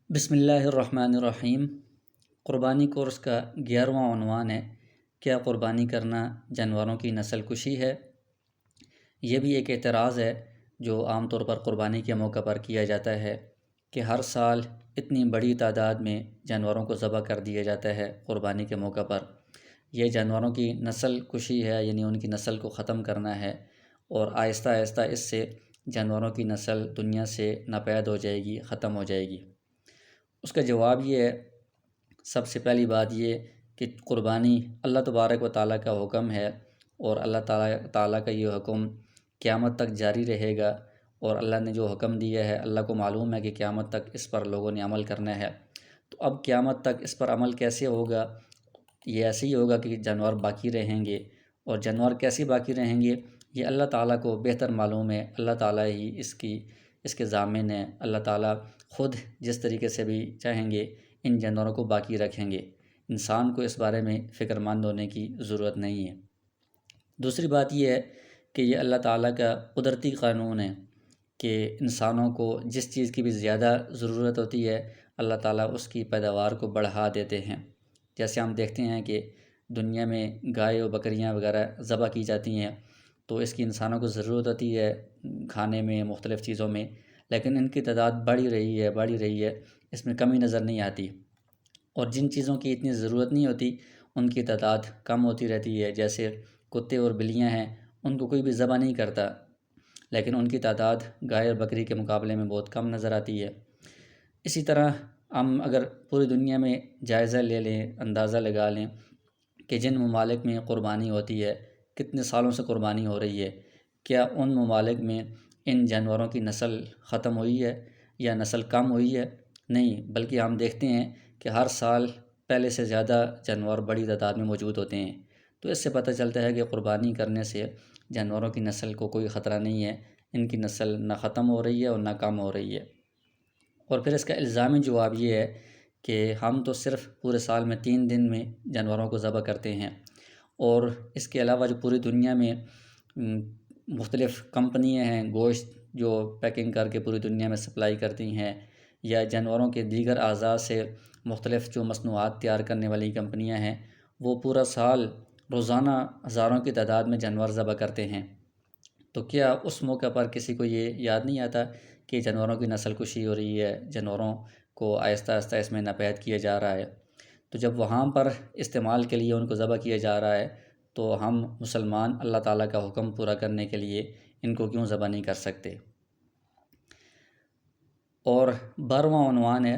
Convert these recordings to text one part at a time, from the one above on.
بسم اللہ الرحمن الرحیم۔ قربانی کورس کا 11واں عنوان ہے، کیا قربانی کرنا جانوروں کی نسل کشی ہے؟ یہ بھی ایک اعتراض ہے جو عام طور پر قربانی کے موقع پر کیا جاتا ہے کہ ہر سال اتنی بڑی تعداد میں جانوروں کو ذبح کر دیا جاتا ہے قربانی کے موقع پر۔ یہ جانوروں کی نسل کشی ہے، یعنی ان کی نسل کو ختم کرنا ہے، اور آہستہ آہستہ اس سے جانوروں کی نسل دنیا سے ناپید ہو جائے گی، ختم ہو جائے گی۔ اس کا جواب یہ ہے، سب سے پہلی بات یہ کہ قربانی اللہ تبارک و تعالیٰ کا حکم ہے، اور اللہ تعالیٰ کا یہ حکم قیامت تک جاری رہے گا، اور اللہ نے جو حکم دیا ہے اللہ کو معلوم ہے کہ قیامت تک اس پر لوگوں نے عمل کرنا ہے۔ تو اب قیامت تک اس پر عمل کیسے ہوگا؟ یہ ایسے ہی ہوگا کہ جانور باقی رہیں گے، اور جانور کیسے باقی رہیں گے یہ اللہ تعالیٰ کو بہتر معلوم ہے۔ اللہ تعالیٰ ہی اس کے ضامن ہے۔ اللہ تعالیٰ خود جس طریقے سے بھی چاہیں گے ان جانوروں کو باقی رکھیں گے۔ انسان کو اس بارے میں فکر مند ہونے کی ضرورت نہیں ہے۔ دوسری بات یہ ہے کہ یہ اللہ تعالیٰ کا قدرتی قانون ہے کہ انسانوں کو جس چیز کی بھی زیادہ ضرورت ہوتی ہے اللہ تعالیٰ اس کی پیداوار کو بڑھا دیتے ہیں۔ جیسے ہم دیکھتے ہیں کہ دنیا میں گائے و بکریاں وغیرہ ذبح کی جاتی ہیں، تو اس کی انسانوں کو ضرورت ہوتی ہے کھانے میں، مختلف چیزوں میں، لیکن ان کی تعداد بڑھ ہی رہی ہے، اس میں کمی نظر نہیں آتی۔ اور جن چیزوں کی اتنی ضرورت نہیں ہوتی ان کی تعداد کم ہوتی رہتی ہے، جیسے کتے اور بلیاں ہیں، ان کو کوئی بھی ذبح نہیں کرتا، لیکن ان کی تعداد گائے اور بکری کے مقابلے میں بہت کم نظر آتی ہے۔ اسی طرح ہم اگر پوری دنیا میں جائزہ لے لیں، اندازہ لگا لیں کہ جن ممالک میں قربانی ہوتی ہے، کتنے سالوں سے قربانی ہو رہی ہے، کیا ان ممالک میں ان جانوروں کی نسل ختم ہوئی ہے یا نسل کم ہوئی ہے؟ نہیں، بلکہ ہم دیکھتے ہیں کہ ہر سال پہلے سے زیادہ جانور بڑی تعداد میں موجود ہوتے ہیں۔ تو اس سے پتہ چلتا ہے کہ قربانی کرنے سے جانوروں کی نسل کو کوئی خطرہ نہیں ہے، ان کی نسل نہ ختم ہو رہی ہے اور نہ کم ہو رہی ہے۔ اور پھر اس کا الزامی جواب یہ ہے کہ ہم تو صرف پورے سال میں 3 دن میں جانوروں کو ذبح کرتے ہیں، اور اس کے علاوہ جو پوری دنیا میں مختلف کمپنیاں ہیں گوشت جو پیکنگ کر کے پوری دنیا میں سپلائی کرتی ہیں، یا جانوروں کے دیگر اعضاء سے مختلف جو مصنوعات تیار کرنے والی کمپنیاں ہیں، وہ پورا سال روزانہ ہزاروں کی تعداد میں جانور ذبح کرتے ہیں۔ تو کیا اس موقع پر کسی کو یہ یاد نہیں آتا کہ جانوروں کی نسل کشی ہو رہی ہے، جانوروں کو آہستہ آہستہ اس میں ناپید کیا جا رہا ہے؟ تو جب وہاں پر استعمال کے لیے ان کو ذبح کیا جا رہا ہے، تو ہم مسلمان اللہ تعالیٰ کا حکم پورا کرنے کے لیے ان کو کیوں ذبح نہیں کر سکتے؟ اور 12واں عنوان ہے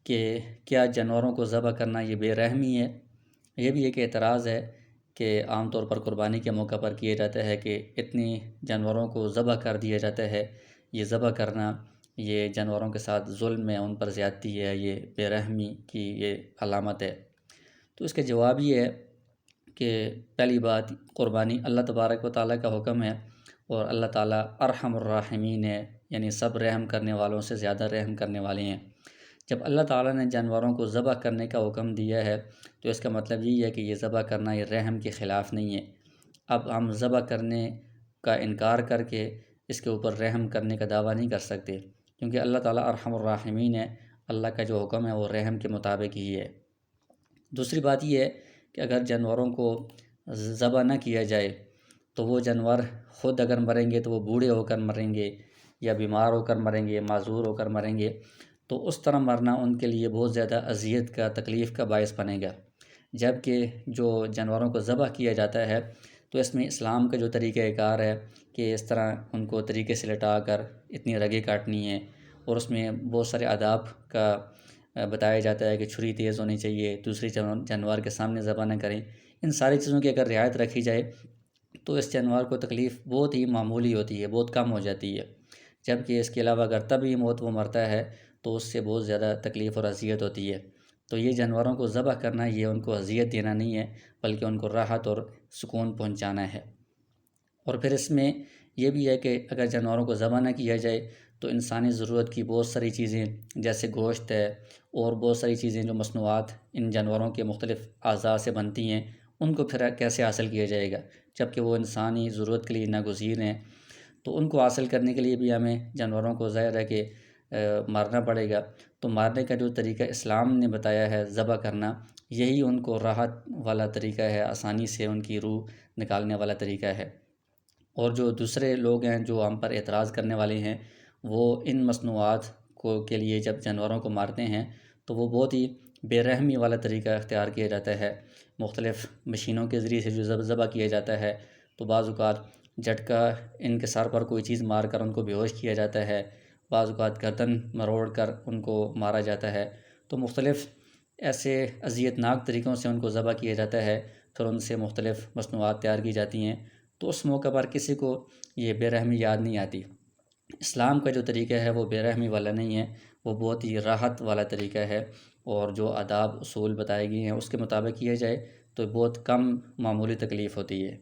کہ کیا جانوروں کو ذبح کرنا یہ بے رحمی ہے؟ یہ بھی ایک اعتراض ہے کہ عام طور پر قربانی کے موقع پر کیا جاتا ہے کہ اتنی جانوروں کو ذبح کر دیا جاتا ہے۔ یہ ذبح کرنا یہ جانوروں کے ساتھ ظلم ہے، ان پر زیادتی ہے، یہ بے رحمی کی یہ علامت ہے۔ تو اس کا جواب یہ ہے کہ پہلی بات، قربانی اللہ تبارک و تعالیٰ کا حکم ہے، اور اللہ تعالیٰ ارحم الراحمین ہے، یعنی سب رحم کرنے والوں سے زیادہ رحم کرنے والے ہیں۔ جب اللہ تعالیٰ نے جانوروں کو ذبح کرنے کا حکم دیا ہے تو اس کا مطلب یہ ہے کہ یہ ذبح کرنا یہ رحم کے خلاف نہیں ہے۔ اب ہم ذبح کرنے کا انکار کر کے اس کے اوپر رحم کرنے کا دعویٰ نہیں کر سکتے، کیونکہ اللہ تعالیٰ ارحم الراحمین ہے، اللہ کا جو حکم ہے وہ رحم کے مطابق ہی ہے۔ دوسری بات یہ ہے کہ اگر جانوروں کو ذبح نہ کیا جائے تو وہ جانور خود اگر مریں گے تو وہ بوڑھے ہو کر مریں گے، یا بیمار ہو کر مریں گے، معذور ہو کر مریں گے، تو اس طرح مرنا ان کے لیے بہت زیادہ اذیت کا، تکلیف کا باعث بنے گا۔ جبکہ جو جانوروں کو ذبح کیا جاتا ہے تو اس میں اسلام کا جو طریقہ کار ہے کہ اس طرح ان کو طریقے سے لٹا کر اتنی رگیں کاٹنی ہیں، اور اس میں بہت سارے آداب کا بتایا جاتا ہے کہ چھری تیز ہونی چاہیے، دوسری جانور کے سامنے ذبح نہ کریں۔ ان ساری چیزوں کی اگر رعایت رکھی جائے تو اس جانور کو تکلیف بہت ہی معمولی ہوتی ہے، بہت کم ہو جاتی ہے۔ جبکہ اس کے علاوہ اگر تب موت وہ مرتا ہے تو اس سے بہت زیادہ تکلیف اور اذیت ہوتی ہے۔ تو یہ جانوروں کو ذبح کرنا یہ ان کو اذیت دینا نہیں ہے، بلکہ ان کو راحت اور سکون پہنچانا ہے۔ اور پھر اس میں یہ بھی ہے کہ اگر جانوروں کو ذبح نہ کیا جائے تو انسانی ضرورت کی بہت ساری چیزیں جیسے گوشت ہے اور بہت ساری چیزیں جو مصنوعات ان جانوروں کے مختلف اعضاء سے بنتی ہیں، ان کو پھر کیسے حاصل کیا جائے گا؟ جبکہ وہ انسانی ضرورت کے لیے ناگزیر ہیں۔ تو ان کو حاصل کرنے کے لیے بھی ہمیں جانوروں کو ظاہر ہے کہ مارنا پڑے گا، تو مارنے کا جو طریقہ اسلام نے بتایا ہے ذبح کرنا، یہی ان کو راحت والا طریقہ ہے، آسانی سے ان کی روح نکالنے والا طریقہ ہے۔ اور جو دوسرے لوگ ہیں جو ہم پر اعتراض کرنے والے ہیں، وہ ان مصنوعات کے لیے جب جانوروں کو مارتے ہیں تو وہ بہت ہی بے رحمی والا طریقہ اختیار کیا جاتا ہے۔ مختلف مشینوں کے ذریعے سے جو ذبح کیا جاتا ہے، تو بعض اوقات جھٹکا ان کے سر پر کوئی چیز مار کر ان کو بے ہوش کیا جاتا ہے، بعض اوقات گردن مروڑ کر ان کو مارا جاتا ہے۔ تو مختلف ایسے اذیت ناک طریقوں سے ان کو ذبح کیا جاتا ہے، پھر ان سے مختلف مصنوعات تیار کی جاتی ہیں۔ تو اس موقع پر کسی کو یہ بے رحمی یاد نہیں آتی۔ اسلام کا جو طریقہ ہے وہ بے رحمی والا نہیں ہے، وہ بہت ہی راحت والا طریقہ ہے، اور جو آداب اصول بتائے گئے ہیں اس کے مطابق کیا جائے تو بہت کم معمولی تکلیف ہوتی ہے۔